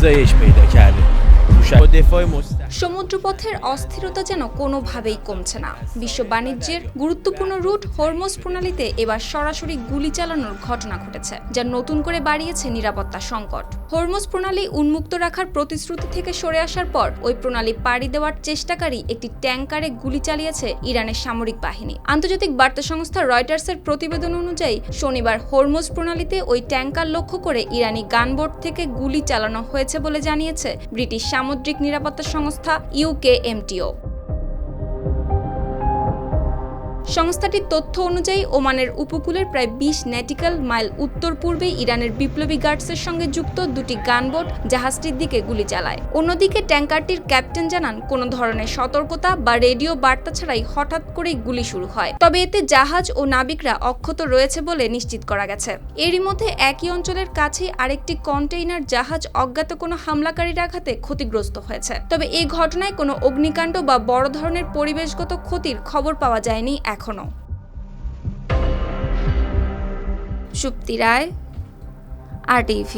افزایش پیدا کرده. دفاع مستقیم সমুদ্রপথের অস্থিরতা যেন কোনোভাবেই কমছে না। বিশ্ব বাণিজ্যের গুরুত্বপূর্ণ রুট হরমুজ প্রণালীতে এবার সরাসরি গুলি চালানোর ঘটনা ঘটেছে, যা নতুন করে বাড়িয়েছে নিরাপত্তা সংকট। হরমুজ প্রণালী উন্মুক্ত রাখার প্রতিশ্রুতি থেকে সরে আসার পর ওই প্রণালী পাড়ি দেওয়ার চেষ্টাকারী একটি ট্যাঙ্কারে গুলি চালিয়েছে ইরানের সামরিক বাহিনী। আন্তর্জাতিক বার্তা সংস্থা রয়টার্সের প্রতিবেদন অনুযায়ী শনিবার হরমুজ প্রণালীতে ওই ট্যাঙ্কার লক্ষ্য করে ইরানি গানবোট থেকে গুলি চালানো হয়েছে বলে জানিয়েছে ব্রিটিশ সামুদ্রিক নিরাপত্তা সংস্থা ইউকেএমটিও। সংস্থাটির তথ্য অনুযায়ী ওমানের উপকূলের প্রায় ২০ নটিক্যাল মাইল উত্তর পূর্বে ইরানের বিপ্লবী গার্ডসের সঙ্গে যুক্ত দুটি গানবোট জাহাজটির দিকে গুলি চালায়। অন্যদিকে ট্যাঙ্কারটির ক্যাপ্টেন জানান, কোনো ধরনের সতর্কতা বা রেডিও বার্তা ছাড়াই হঠাৎ করেই গুলি শুরু হয়। তবে এতে জাহাজ ও নাবিকরা অক্ষত রয়েছে বলে নিশ্চিত করা গেছে। এরই মধ্যে একই অঞ্চলের কাছেই আরেকটি কন্টেইনার জাহাজ অজ্ঞাত কোনো হামলাকারীর আঘাতে ক্ষতিগ্রস্ত হয়েছে। তবে এই ঘটনায় কোনো অগ্নিকাণ্ড বা বড় ধরনের পরিবেশগত ক্ষতির খবর পাওয়া যায়নি এখনো। সুপ্তি রায়, RTV।